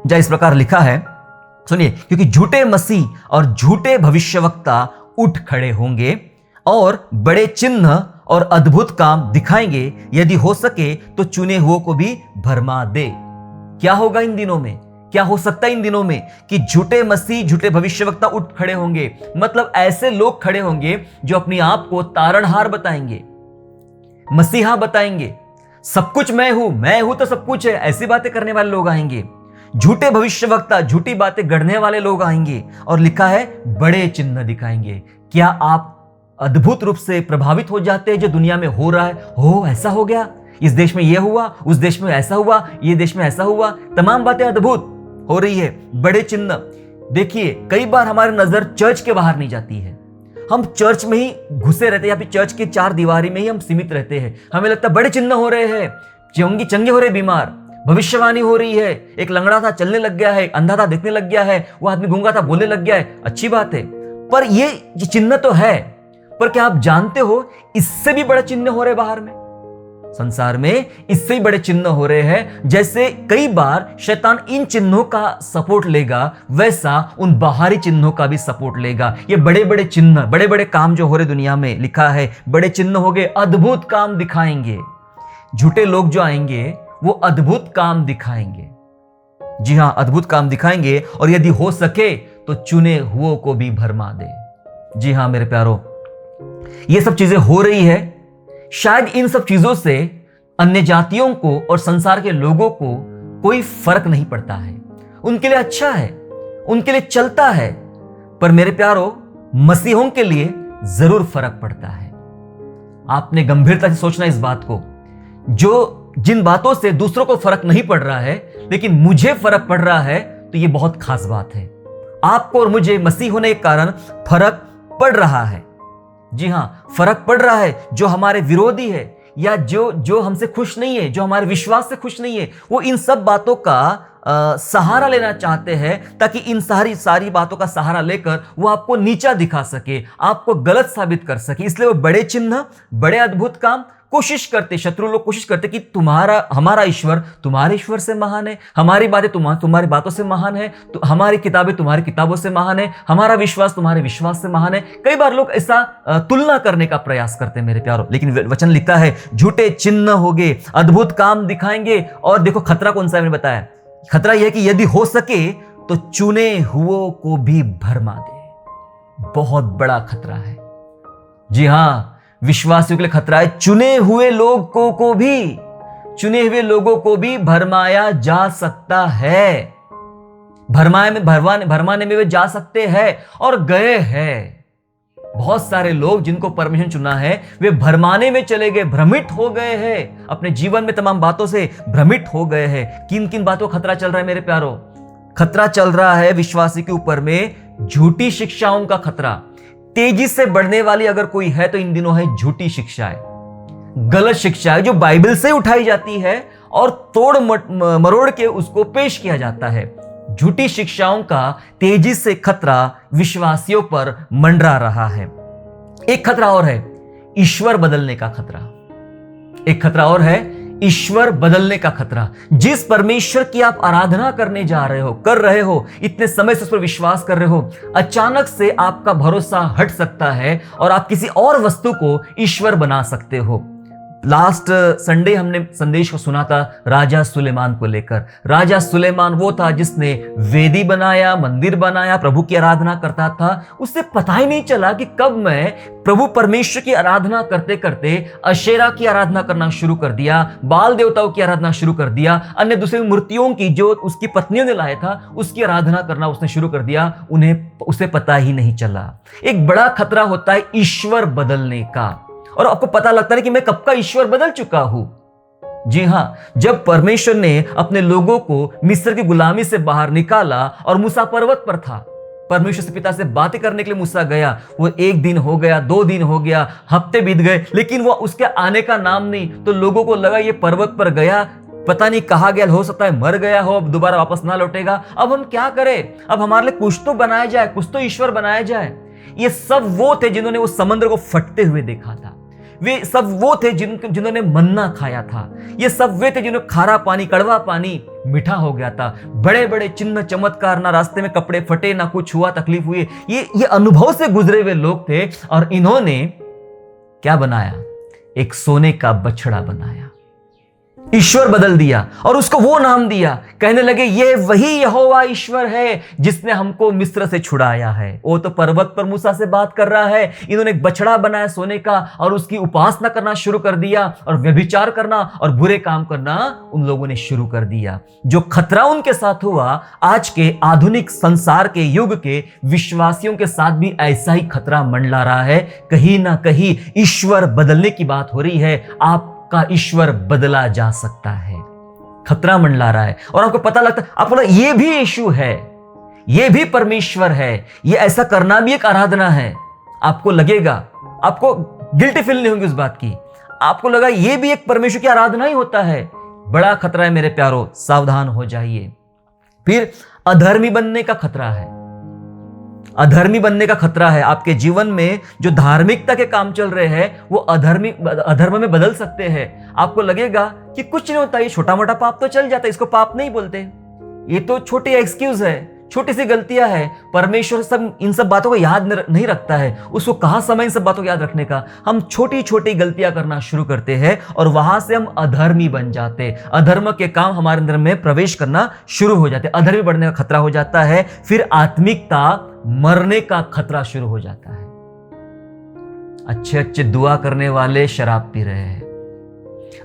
जहाँ इस प्रकार लिखा है, सुनिए, क्योंकि झूठे मसीह और झूठे भविष्यवक्ता उठ खड़े होंगे और बड़े चिन्ह और अद्भुत काम दिखाएंगे, यदि हो सके तो चुने हुओं को भी भरमा दे। क्या होगा इन दिनों में? क्या हो सकता है इन दिनों में कि झूठे मसीह, झूठे भविष्यवक्ता उठ खड़े होंगे? मतलब ऐसे लोग खड़े होंगे जो अपने आप को तारणहार बताएंगे, मसीहा बताएंगे, सब कुछ मैं हूं तो सब कुछ है, ऐसी बातें करने वाले लोग आएंगे। झूठे भविष्यवक्ता, झूठी बातें गढ़ने वाले लोग आएंगे और लिखा है बड़े चिन्ह दिखाएंगे। क्या आप अद्भुत रूप से प्रभावित हो जाते हैं जो दुनिया में हो रहा है? हो, ऐसा हो गया, इस देश में यह हुआ, उस देश में ऐसा हुआ, ये देश में ऐसा हुआ, तमाम बातें अद्भुत हो रही है, बड़े चिन्ह। देखिए, कई बार हमारी नजर चर्च के बाहर नहीं जाती है, हम चर्च में ही घुसे रहते हैं या फिर चर्च के चार दीवारी में ही हम सीमित रहते हैं। हमें लगता है बड़े चिन्ह हो रहे हैं, चंगे हो रहे बीमार, भविष्यवाणी हो रही है, एक लंगड़ा था चलने लग गया है, अंधा था देखने लग गया है, वो आदमी गूंगा था बोलने लग गया है, अच्छी बात है। पर ये चिन्ह तो है, पर क्या आप जानते हो इससे भी बड़े चिन्ह हो रहे बाहर में, संसार में इससे ही बड़े चिन्ह हो रहे हैं। जैसे कई बार शैतान इन चिन्हों का सपोर्ट लेगा, वैसा उन बाहरी चिन्हों का भी सपोर्ट लेगा। ये बड़े बड़े चिन्ह, बड़े बड़े काम जो हो रहे दुनिया में, लिखा है बड़े चिन्ह हो गए, अद्भुत काम दिखाएंगे। झूठे लोग जो आएंगे वो अद्भुत काम दिखाएंगे, जी हां, अद्भुत काम दिखाएंगे, और यदि हो सके तो चुने हुओं को भी भरमा दे। जी हां मेरे प्यारो, ये सब चीजें हो रही है। शायद इन सब चीजों से अन्य जातियों को और संसार के लोगों को कोई फर्क नहीं पड़ता है, उनके लिए अच्छा है, उनके लिए चलता है। पर मेरे प्यारो, मसीहों के लिए जरूर फर्क पड़ता है। आपने गंभीरता से सोचना इस बात को, जिन बातों से दूसरों को फर्क नहीं पड़ रहा है लेकिन मुझे फर्क पड़ रहा है, तो ये बहुत खास बात है। आपको और मुझे मसीह होने के कारण फर्क पड़ रहा है। जी हां, फर्क पड़ रहा है। जो हमारे विरोधी है या जो हमसे खुश नहीं है, जो हमारे विश्वास से खुश नहीं है, वो इन सब बातों का सहारा लेना चाहते हैं, ताकि इन सारी बातों का सहारा लेकर वो आपको नीचा दिखा सके, आपको गलत साबित कर सके। इसलिए वो बड़े चिन्ह, बड़े अद्भुत काम कोशिश करते, शत्रु लोग कोशिश करते कि हमारा ईश्वर तुम्हारे ईश्वर से महान है, हमारी बातें तुम्हारी बातों से महान है, तो हमारी किताबें तुम्हारी किताबों से महान है, हमारा विश्वास तुम्हारे विश्वास से महान है। कई बार लोग ऐसा तुलना करने का प्रयास करते हैं मेरे प्यारों, लेकिन वचन लिखता है झूठे चिन्ह होंगे, अद्भुत काम दिखाएंगे। और देखो खतरा कौन सा है, मैंने बताया, खतरा यह है कि यदि हो सके तो चुने हुओं को भी भरमा दे। बहुत बड़ा खतरा है। जी हां, विश्वासियों के लिए खतरा है। चुने हुए लोगों को भी भरमाया जा सकता है, भरमाने में वे जा सकते हैं और गए हैं। बहुत सारे लोग जिनको परमेश्वर चुना है, वे भरमाने में चले गए, भ्रमित हो गए हैं, अपने जीवन में तमाम बातों से भ्रमित हो गए हैं। किन किन बातों का खतरा चल रहा है मेरे प्यारो? खतरा चल रहा है विश्वासी के ऊपर में झूठी शिक्षाओं का खतरा। तेजी से बढ़ने वाली अगर कोई है तो इन दिनों है झूठी शिक्षाएं, गलत शिक्षाएं जो बाइबल से उठाई जाती है और तोड़ मरोड़ के उसको पेश किया जाता है। झूठी शिक्षाओं का तेजी से खतरा विश्वासियों पर मंडरा रहा है। एक खतरा और है, ईश्वर बदलने का खतरा। एक खतरा और है, ईश्वर बदलने का खतरा। जिस परमेश्वर की आप आराधना करने जा रहे हो, कर रहे हो, इतने समय से उस पर विश्वास कर रहे हो, अचानक से आपका भरोसा हट सकता है और आप किसी और वस्तु को ईश्वर बना सकते हो। लास्ट संडे हमने संदेश को सुना था राजा सुलेमान को लेकर। राजा सुलेमान वो था जिसने वेदी बनाया, मंदिर बनाया, प्रभु की आराधना करता था। उसे पता ही नहीं चला कि कब मैं प्रभु परमेश्वर की आराधना करते करते अशेरा की आराधना करना शुरू कर दिया, बाल देवताओं की आराधना शुरू कर दिया, अन्य दूसरी मूर्तियों की जो उसकी पत्नियों ने लाया था उसकी आराधना करना उसने शुरू कर दिया। उसे पता ही नहीं चला। एक बड़ा खतरा होता है ईश्वर बदलने का, और आपको पता लगता है कि मैं कब का ईश्वर बदल चुका हूं। जी हां, जब परमेश्वर ने अपने लोगों को मिस्र की गुलामी से बाहर निकाला और मूसा पर्वत पर था, परमेश्वर से पिता से बातें करने के लिए मूसा गया। वो 1 दिन हो गया, 2 दिन हो गया, हफ्ते बीत गए, लेकिन वो उसके आने का नाम नहीं। तो लोगों को लगा ये पर्वत पर गया, पता नहीं कहां गया, हो सकता है मर गया हो, अब दोबारा वापस ना लौटेगा। अब हम क्या करें? अब हमारे लिए कुछ तो बनाया जाए, कुछ तो ईश्वर बनाया जाए। ये सब वो थे जिन्होंने वो समुद्र को फटते हुए देखा था। वे सब वो थे जिन्होंने मन्ना खाया था। ये सब वे थे जिन्होंने खारा पानी, कड़वा पानी मीठा हो गया था। बड़े बड़े चिन्ह चमत्कार, ना रास्ते में कपड़े फटे, ना कुछ हुआ, तकलीफ हुई। ये अनुभव से गुजरे हुए लोग थे। और इन्होंने क्या बनाया? एक सोने का बछड़ा बनाया। ईश्वर बदल दिया और उसको वो नाम दिया। कहने लगे ये वही यहोवा ईश्वर है जिसने हमको मिस्र से छुड़ाया है। वो तो पर्वत पर मूसा से बात कर रहा है। इन्होंने एक बछड़ा बनाया सोने का और उसकी उपासना करना शुरू कर दिया और व्यभिचार करना और बुरे काम करना उन लोगों ने शुरू कर दिया। जो खतरा उनके साथ हुआ, आज के आधुनिक संसार के युग के विश्वासियों के साथ भी ऐसा ही खतरा मंडला रहा है। कहीं ना कहीं ईश्वर बदलने की बात हो रही है। आप का ईश्वर बदला जा सकता है। खतरा मंडला रहा है और आपको पता लगता है, आप बोला ये भी यीशु है, ये भी परमेश्वर है, ये ऐसा करना भी एक आराधना है। आपको लगेगा, आपको गिल्टी फील नहीं होगी उस बात की। आपको लगा ये भी एक परमेश्वर की आराधना ही होता है। बड़ा खतरा है मेरे प्यारो, सावधान हो जाइए। फिर अधर्मी बनने का खतरा है। अधर्मी बनने का खतरा है। आपके जीवन में जो धार्मिकता के काम चल रहे हैं वो अधर्म में बदल सकते हैं। आपको लगेगा कि कुछ नहीं होता, ये छोटा मोटा पाप तो चल जाता है, इसको पाप नहीं बोलते, ये तो छोटी एक्सक्यूज है, छोटी सी गलतियां है। परमेश्वर सब इन सब बातों को याद नहीं रखता है। उसको कहां समय इन सब बातों को याद रखने का। हम छोटी छोटी गलतियां करना शुरू करते हैं और वहां से हम अधर्मी बन जाते। अधर्म के काम हमारे अंदर में प्रवेश करना शुरू हो जाते। अधर्मी बढ़ने का खतरा हो जाता है। फिर आत्मिकता मरने का खतरा शुरू हो जाता है। अच्छे अच्छे दुआ करने वाले शराब पी रहे हैं,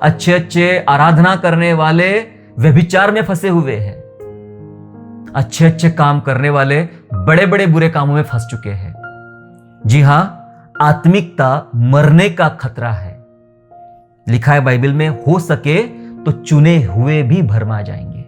अच्छे अच्छे आराधना करने वाले व्यभिचार में फंसे हुए हैं, अच्छे अच्छे काम करने वाले बड़े बड़े बुरे कामों में फंस चुके हैं। जी हां, आत्मिकता मरने का खतरा है। लिखा है बाइबल में, हो सके तो चुने हुए भी भरमा जाएंगे।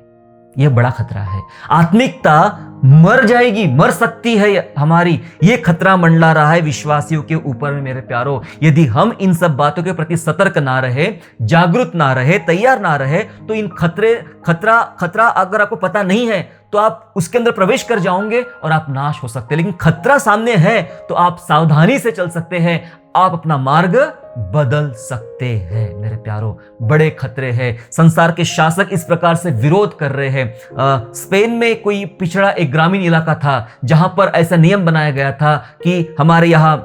यह बड़ा खतरा है। आत्मिकता मर जाएगी, मर सकती है हमारी। यह खतरा मंडला रहा है विश्वासियों के ऊपर में मेरे प्यारो। यदि हम इन सब बातों के प्रति सतर्क ना रहे, जागरूक ना रहे, तैयार ना रहे, तो इन खतरा अगर आपको पता नहीं है तो आप उसके अंदर प्रवेश कर जाओगे और आप नाश हो सकते हैं। लेकिन खतरा सामने है तो आप सावधानी से चल सकते हैं, आप अपना मार्ग बदल सकते हैं मेरे प्यारो। बड़े खतरे हैं। संसार के शासक इस प्रकार से विरोध कर रहे हैं। स्पेन में कोई पिछड़ा एक ग्रामीण इलाका था जहां पर ऐसा नियम बनाया गया था कि हमारे यहां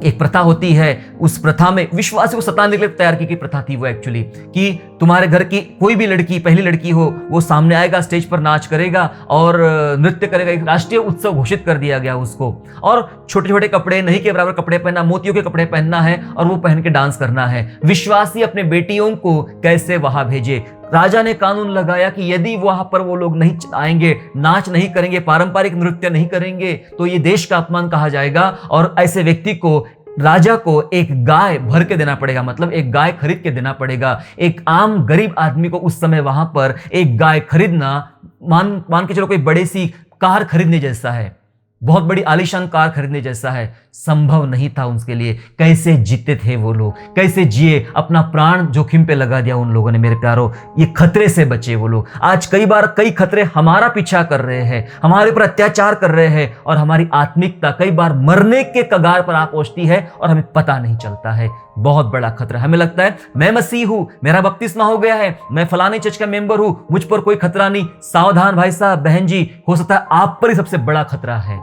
एक प्रथा होती है, उस प्रथा में विश्वासी को सताने के लिए तैयार की प्रथा थी वो एक्चुअली, कि तुम्हारे घर की कोई भी लड़की, पहली लड़की हो, वो सामने आएगा, स्टेज पर नाच करेगा और नृत्य करेगा। एक राष्ट्रीय उत्सव घोषित कर दिया गया उसको। और छोटे छोटे कपड़े, नहीं के बराबर कपड़े पहनना, मोतियों के कपड़े पहनना है और वो पहन के डांस करना है। विश्वासी अपने बेटियों को कैसे वहां भेजे। राजा ने कानून लगाया कि यदि वहां पर वो लोग नहीं आएंगे, नाच नहीं करेंगे, पारंपरिक नृत्य नहीं करेंगे, तो ये देश का अपमान कहा जाएगा और ऐसे व्यक्ति को, राजा को एक गाय भर के देना पड़ेगा, मतलब एक गाय खरीद के देना पड़ेगा। एक आम गरीब आदमी को उस समय वहां पर एक गाय खरीदना मान के चलो कोई बड़ी सी कार खरीदने जैसा है, बहुत बड़ी आलीशान कार खरीदने जैसा है। संभव नहीं था उसके लिए। कैसे जीते थे वो लोग, कैसे जिए, अपना प्राण जोखिम पे लगा दिया उन लोगों ने मेरे प्यारो। ये खतरे से बचे वो लोग। आज कई बार कई खतरे हमारा पीछा कर रहे हैं, हमारे ऊपर अत्याचार कर रहे हैं और हमारी आत्मिकता कई बार मरने के कगार पर आ पहुंचती है और हमें पता नहीं चलता है। बहुत बड़ा खतरा। हमें लगता है मैं मसीह हूं, मेरा बपतिस्मा हो गया है, मैं फलाने चर्च का मेंबर हूं, मुझ पर कोई खतरा नहीं। सावधान भाई साहब, बहन जी, हो सकता है आप पर ही सबसे बड़ा खतरा है।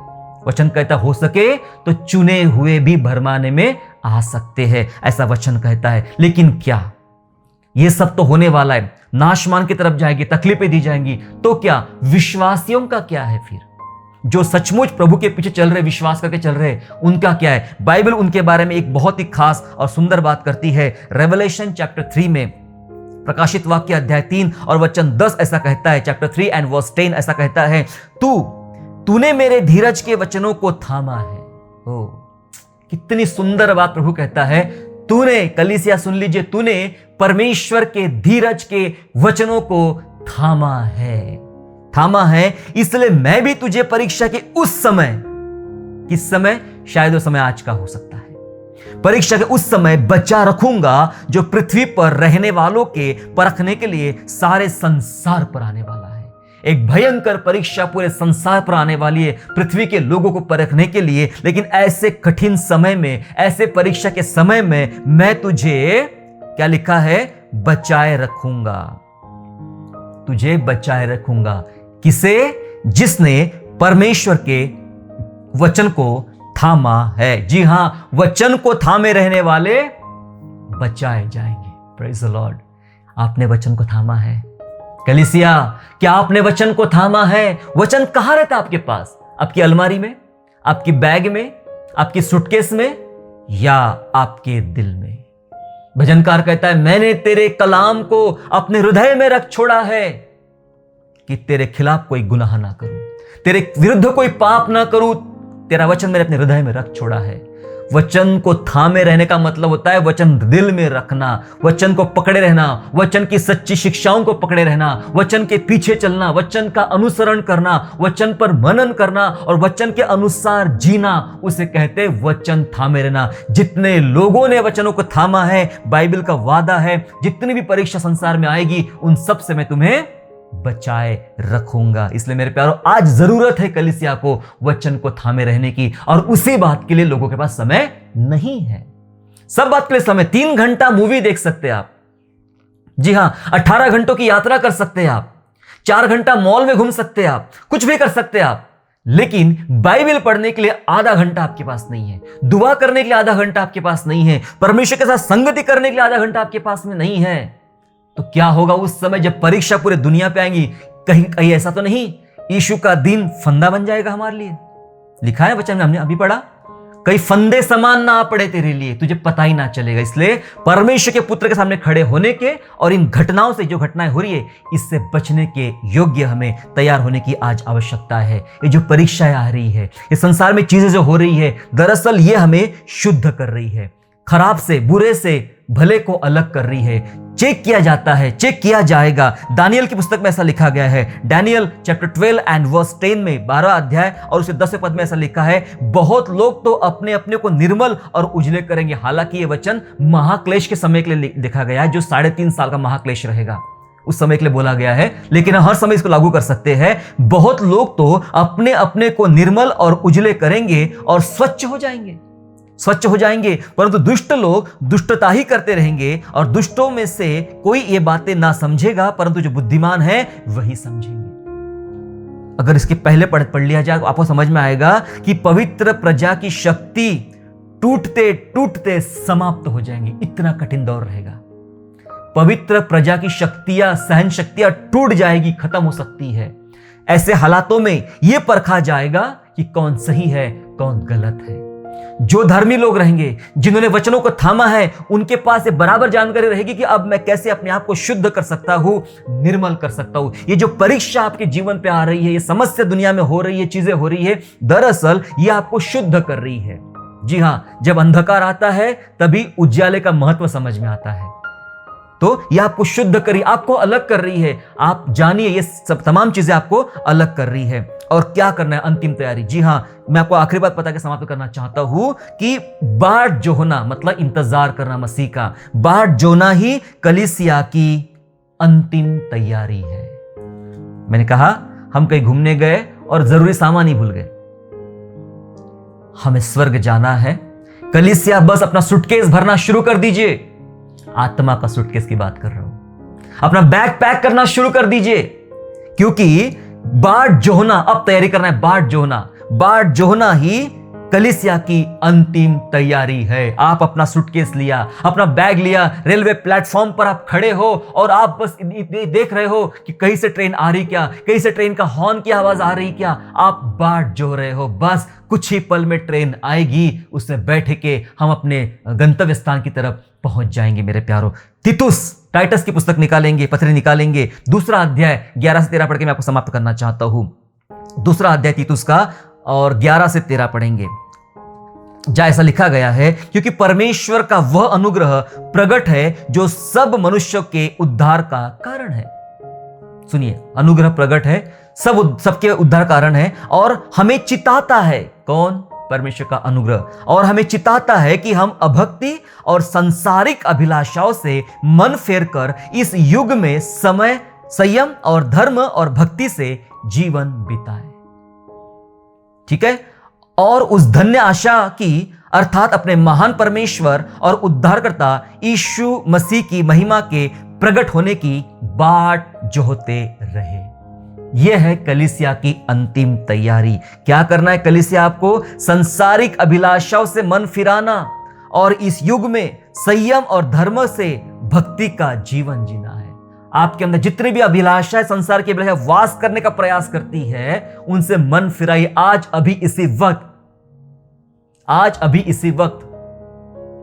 वचन कहता हो सके तो चुने हुए भी भरमाने में आ सकते हैं, ऐसा वचन कहता है। लेकिन क्या ये सब तो होने वाला है, नाशमान की तरफ जाएगी, तकलीफें दी जाएंगी, तो क्या विश्वासियों का क्या है? फिर जो सचमुच प्रभु के पीछे चल रहे, विश्वास करके चल रहे, उनका क्या है? बाइबल उनके बारे में एक बहुत ही खास और सुंदर बात करती है। रेवलेशन चैप्टर 3 में, प्रकाशित वाक्य अध्याय 3 और वचन 10 ऐसा कहता है, चैप्टर 3 एंड वर्स 10 ऐसा कहता है, तूने मेरे धीरज के वचनों को थामा है। ओ, कितनी सुंदर बात प्रभु कहता है। तूने, कलीसिया सुन लीजिए, तूने परमेश्वर के धीरज के वचनों को थामा है। थामा है, इसलिए मैं भी तुझे परीक्षा के उस समय, किस समय? शायद वो समय आज का हो सकता है। परीक्षा के उस समय बचा रखूंगा जो पृथ्वी पर रहने वालों के परखने के लिए सारे संसार पर आने वाला है। एक भयंकर परीक्षा पूरे संसार पर आने वाली है, पृथ्वी के लोगों को परखने के लिए। लेकिन ऐसे कठिन समय में, ऐसे परीक्षा के समय में मैं तुझे, क्या लिखा है? बचाए रखूंगा। तुझे बचाए रखूंगा। किसे? जिसने परमेश्वर के वचन को थामा है। जी हां, वचन को थामे रहने वाले बचाए जाएंगे। Praise the Lord. आपने वचन को थामा है? कलीसिया, क्या आपने वचन को थामा है? वचन कहां रहता है आपके पास? आपकी अलमारी में, आपकी बैग में, आपकी सूटकेस में, या आपके दिल में? भजनकार कहता है, मैंने तेरे कलाम को अपने हृदय में रख छोड़ा है कि तेरे खिलाफ कोई गुनाह ना करूं, तेरे विरुद्ध कोई पाप ना करूं। तेरा वचन मैंने अपने हृदय में रख छोड़ा है। वचन को थामे रहने का मतलब होता है वचन दिल में रखना, वचन को पकड़े रहना, वचन की सच्ची शिक्षाओं को पकड़े रहना, वचन के पीछे चलना, वचन का अनुसरण करना, वचन पर मनन करना और वचन के अनुसार जीना, उसे कहते वचन थामे रहना। जितने लोगों ने वचनों को थामा है, बाइबल का वादा है, जितनी भी परीक्षा संसार में आएगी उन सब से मैं तुम्हें बचाए रखूंगा। इसलिए मेरे प्यारों, आज जरूरत है कलीसिया को वचन को थामे रहने की, और उसी बात के लिए लोगों के पास समय नहीं है। सब बात के लिए समय, 3 घंटा मूवी देख सकते हैं आप, जी हां, 18 घंटों की यात्रा कर सकते हैं आप, 4 घंटा मॉल में घूम सकते हैं आप, कुछ भी कर सकते हैं आप, लेकिन बाइबल पढ़ने के लिए आधा घंटा आपके पास नहीं है, दुआ करने के लिए आधा घंटा आपके पास नहीं है, परमेश्वर के साथ संगति करने के लिए आधा घंटा आपके पास में नहीं है। तो क्या होगा उस समय जब परीक्षा पूरे दुनिया पे आएंगी? कहीं कहीं ऐसा तो नहीं यीशु का दिन फंदा बन जाएगा हमारे लिए? लिखा है वचन में, हमने अभी पढ़ा, कई फंदे समान ना पड़े तेरे लिए, तुझे पता ही ना चलेगा। इसलिए परमेश्वर के पुत्र के सामने खड़े होने के और इन घटनाओं से, जो घटनाएं हो रही है, इससे बचने के योग्य हमें तैयार होने की आज आवश्यकता है। ये जो परीक्षाएं आ रही है, ये संसार में चीजें जो हो रही है, दरअसल ये हमें शुद्ध कर रही है, खराब से, बुरे से भले को अलग कर रही है। चेक किया जाता है, चेक किया जाएगा। दानियल की पुस्तक में ऐसा लिखा गया है, डैनियल चैप्टर 12 एंड वर्स 10 में, 12 अध्याय और उसके 10वें पद में ऐसा लिखा है, बहुत लोग तो अपने अपने को निर्मल और उजले करेंगे। हालांकि ये वचन महाक्लेश के समय के लिए लिखा गया है, जो 3.5 साल का महाक्लेश रहेगा, उस समय के लिए बोला गया है, लेकिन हर समय इसको लागू कर सकते हैं। बहुत लोग तो अपने अपने को निर्मल और उजले करेंगे और स्वच्छ हो जाएंगे, स्वच्छ हो जाएंगे, परंतु दुष्ट लोग दुष्टता ही करते रहेंगे, और दुष्टों में से कोई ये बातें ना समझेगा, परंतु जो बुद्धिमान है वही समझेंगे। अगर इसके पहले पढ़ लिया जाए तो आपको समझ में आएगा कि पवित्र प्रजा की शक्ति टूटते टूटते समाप्त हो जाएंगी। इतना कठिन दौर रहेगा। पवित्र प्रजा की शक्तियां, सहन शक्तियां टूट जाएगी, खत्म हो सकती है। ऐसे हालातों में यह परखा जाएगा कि कौन सही है, कौन गलत है। जो धर्मी लोग रहेंगे, जिन्होंने वचनों को थामा है, उनके पास ये बराबर जानकारी रहेगी कि अब मैं कैसे अपने आप को शुद्ध कर सकता हूं, निर्मल कर सकता हूं। ये जो परीक्षा आपके जीवन पे आ रही है, ये समस्या दुनिया में हो रही है, चीजें हो रही है, दरअसल ये आपको शुद्ध कर रही है। जी हां, जब अंधकार आता है तभी उज्याले का महत्व समझ में आता है। तो ये आपको शुद्ध कर रही, आपको अलग कर रही है। आप जानिए, ये सब तमाम चीजें आपको अलग कर रही है। और क्या करना है? अंतिम तैयारी। जी हां, मैं आपको आखिरी बात बता के समाप्त करना चाहता हूं कि बाट जो होना मतलब इंतजार करना मसीह का, बाट जोना ही कलीसिया की अंतिम तैयारी है। मैंने कहा, हम कहीं घूमने गए और जरूरी सामान ही भूल गए। हमें स्वर्ग जाना है। कलीसिया बस अपना सूटकेस भरना शुरू कर दीजिए। आत्मा का सूटकेस की बात कर रहा हूं। अपना बैग पैक करना शुरू कर दीजिए, क्योंकि बाट जोहना, अब तैयारी करना है। बाट जोहना ही कलीसिया की अंतिम तैयारी है। आप अपना सूटकेस लिया, अपना बैग लिया, रेलवे प्लेटफॉर्म पर आप खड़े हो और आप बस देख रहे हो कि कहीं से ट्रेन आ रही क्या, कहीं से ट्रेन का हॉर्न की आवाज आ रही क्या। आप बाट जो रहे हो, बस कुछ ही पल में ट्रेन आएगी, उससे बैठ के हम अपने गंतव्य स्थान की तरफ पहुंच जाएंगे। मेरे प्यारों, टाइटस की पुस्तक निकालेंगे, पत्री निकालेंगे, 2 अध्याय 11 से 13 पढ़ के मैं आपको समाप्त करना चाहता हूं। 2 अध्याय तीतुस का और 11 से 13 पढ़ेंगे, जहां ऐसा लिखा गया है, क्योंकि परमेश्वर का वह अनुग्रह प्रकट है जो सब मनुष्यों के उद्धार का कारण है। सुनिए, अनुग्रह प्रकट है, सबके उद्धार कारण है, और हमें चिताता है। कौन? परमेश्वर का अनुग्रह। और हमें चिताता है कि हम अभक्ति और सांसारिक अभिलाषाओं से मन फेर कर इस युग में समय, संयम और धर्म और भक्ति से जीवन बिताए। ठीक है? और उस धन्य आशा की, अर्थात अपने महान परमेश्वर और उद्धारकर्ता यीशु मसीह की महिमा के प्रकट होने की बाट जोहते रहे। यह है कलीसिया की अंतिम तैयारी। क्या करना है कलीसिया आपको? संसारिक अभिलाषाओं से मन फिराना और इस युग में संयम और धर्म से भक्ति का जीवन जीना है। आपके अंदर जितनी भी अभिलाषाएं, संसार की अभिलाषा वास करने का प्रयास करती है, उनसे मन फिराइए आज अभी इसी वक्त, आज अभी इसी वक्त।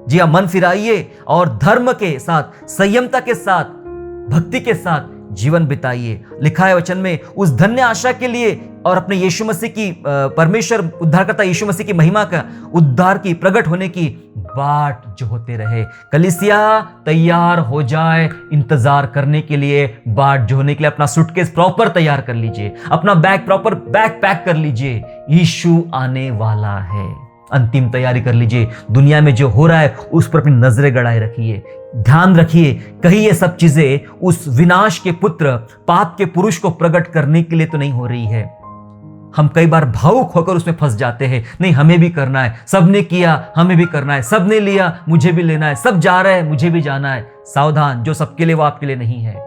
जी हाँ, मन फिराइए और धर्म के साथ, संयमता के साथ, भक्ति के साथ जीवन बिताइए। लिखा है वचन में, उस धन्य आशा के लिए और अपने यीशु मसीह की, परमेश्वर उद्धारकर्ता यीशु मसीह की महिमा का, उद्धार की, प्रकट होने की बाट जो होते रहे। कलीसिया तैयार हो जाए इंतजार करने के लिए, बाट जो होने के लिए। अपना सूटकेस प्रॉपर तैयार कर लीजिए, अपना बैग प्रॉपर बैग पैक कर लीजिए, यीशु आने वाला है। अंतिम तैयारी कर लीजिए। दुनिया में जो हो रहा है उस पर अपनी नजरें गड़ाए रखिए, ध्यान रखिए, कहीं ये सब चीजें उस विनाश के पुत्र, पाप के पुरुष को प्रकट करने के लिए तो नहीं हो रही है। हम कई बार भावुक होकर उसमें फंस जाते हैं, नहीं हमें भी करना है, सबने किया हमें भी करना है, सबने लिया मुझे भी लेना है, सब जा रहे हैं मुझे भी जाना है। सावधान, जो सबके लिए वो आपके लिए नहीं है।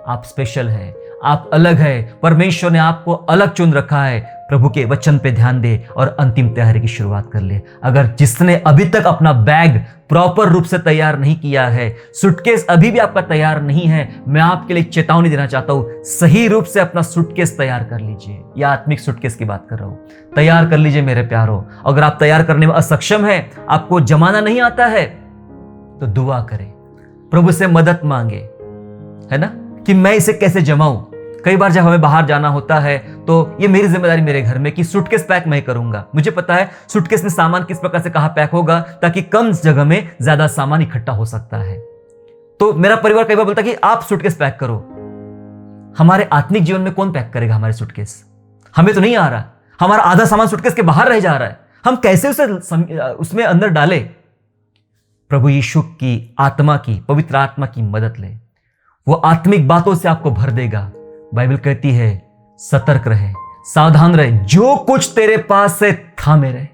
आप स्पेशल है, आप अलग है, परमेश्वर ने आपको अलग चुन रखा है। प्रभु के वचन पे ध्यान दे और अंतिम तैयारी की शुरुआत कर ले। अगर जिसने अभी तक अपना बैग प्रॉपर रूप से तैयार नहीं किया है, सूटकेस अभी भी आपका तैयार नहीं है, मैं आपके लिए चेतावनी देना चाहता हूं, सही रूप से अपना सूटकेस तैयार कर लीजिए। या आत्मिक सूटकेस की बात कर रहा हूं, तैयार कर लीजिए मेरे प्यारो। अगर आप तैयार करने में असक्षम है, आपको जमाना नहीं आता है, तो दुआ करें, प्रभु से मदद मांगे, है ना, कि मैं इसे कैसे जमाऊं। कई बार जब हमें बाहर जाना होता है तो ये मेरी जिम्मेदारी मेरे घर में कि सूटकेस पैक मैं करूंगा। मुझे पता है सूटकेस में सामान किस प्रकार से कहां पैक होगा ताकि कम जगह में ज्यादा सामान इकट्ठा हो सकता है। तो मेरा परिवार कई बार बोलता है कि आप सूटकेस पैक करो। हमारे आत्मिक जीवन में कौन पैक करेगा हमारे सूटकेस? हमें तो नहीं आ रहा, हमारा आधा सामान सूटकेस के बाहर रह जा रहा है, हम कैसे उसे उसमें अंदर डाले? प्रभु यीशु की आत्मा की, पवित्र आत्मा की मदद ले, वो आत्मिक बातों से आपको भर देगा। बाइबल कहती है सतर्क रहे, सावधान रहे, जो कुछ तेरे पास से थामे रहे,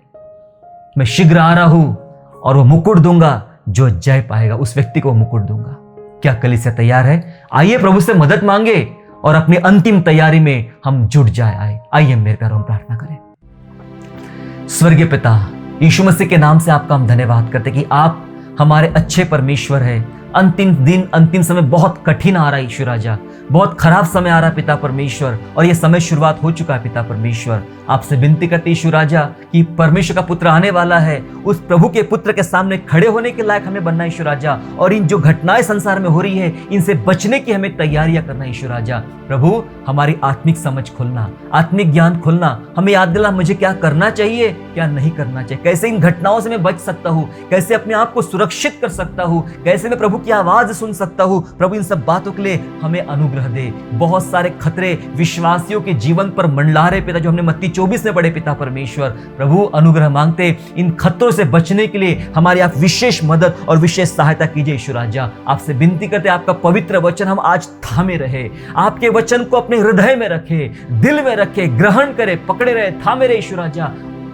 मैं शीघ्र आ रहा हूं और वो मुकुट दूंगा, जो जय पाएगा उस व्यक्ति को मुकुट दूंगा। क्या कलीसिया तैयार है? आइए प्रभु से मदद मांगे और अपनी अंतिम तैयारी में हम जुट जाए। आइए मेरे प्यारों, हम प्रार्थना करें। स्वर्गीय पिता, यीशु मसीह के नाम से आपका हम धन्यवाद करते कि आप हमारे अच्छे परमेश्वर है। अंतिम दिन, अंतिम समय बहुत कठिन आ रहा है यीशु राजा, बहुत खराब समय आ रहा है पिता परमेश्वर, और यह समय शुरुआत हो चुका है पिता परमेश्वर। आपसे विनती करते यीशु राजा कि परमेश्वर का पुत्र आने वाला है, उस प्रभु के पुत्र के सामने खड़े होने के लायक हमें बनना यीशु राजा, और इन जो घटनाएं संसार में हो रही है इनसे बचने की हमें तैयारियां करना यीशु राजा। प्रभु हमारी आत्मिक समझ खुलना, आत्मिक ज्ञान खुलना, हमें याद दिला मुझे क्या करना चाहिए, क्या नहीं करना चाहिए, कैसे इन घटनाओं से मैं बच सकता हूँ, कैसे अपने आप को सुरक्षित कर सकता हूँ, कैसे मैं प्रभु की आवाज सुन सकता हूँ। प्रभु इन सब बातों के लिए हमें अनुग्रह दे। बहुत सारे खतरे विश्वासियों के जीवन पर मंडला रहे पिता, जो हमने मत्ती 24 में पढ़े पिता परमेश्वर। प्रभु अनुग्रह मांगते, इन खतरों से बचने के लिए हमारी आप विशेष मदद और विशेष सहायता कीजिए यीशु राजा। आपसे विनती करते आपका पवित्र वचन हम आज थामे रहे, आपके वचन को अपने हृदय में रखे, दिल में रखे, ग्रहण करे, पकड़े रहे, थामे रहे यीशु राजा,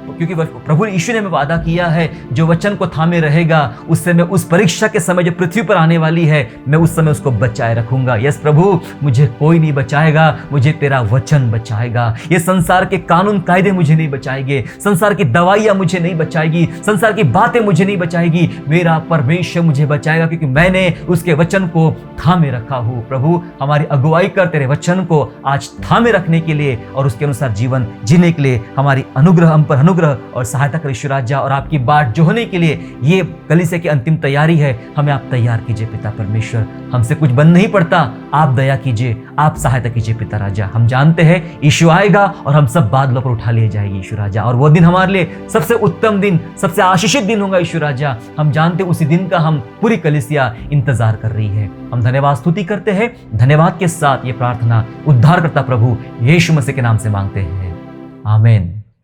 क्योंकि प्रभु यीशु ने हमें वादा किया है जो वचन को थामे रहेगा उससे मैं उस परीक्षा के समय जो पृथ्वी पर आने वाली है, मैं उस समय उसको बचाए रखूंगा। यस प्रभु, मुझे कोई नहीं बचाएगा, मुझे तेरा वचन बचाएगा। ये संसार के कानून कायदे मुझे नहीं बचाएंगे, संसार की दवाइयां मुझे नहीं बचाएगी, संसार की बातें मुझे नहीं बचाएगी, मेरा परमेश्वर मुझे बचाएगा, क्योंकि मैंने उसके वचन को थामे रखा हूं। प्रभु हमारी अगुवाई कर तेरे वचन को आज थामे रखने के लिए और उसके अनुसार जीवन जीने के लिए हमारी अनुग्रह, हम पर अनुग्रह और सहायता कर यीशु राजा, और आपकी बाट जो होने के लिए ये कलीसिया की अंतिम तैयारी है, हमें आप तैयार कीजिए पिता परमेश्वर। हमसे कुछ बन नहीं पड़ता, आप दया कीजिए, आप सहायता कीजिए पिता राजा। हम जानते हैं यीशु आएगा और हम सब बादलों पर उठा लिए जाएंगे यीशु राजा, और वो दिन हमारे लिए सबसे उत्तम दिन, सबसे आशीषित दिन होगा यीशु राजा। हम जानते उसी दिन का हम पूरी कलीसिया इंतजार कर रही है। हम धन्यवाद स्तुति करते हैं, धन्यवाद के साथ ये प्रार्थना उद्धारकर्ता प्रभु यीशु मसीह के नाम से मांगते हैं, आमीन।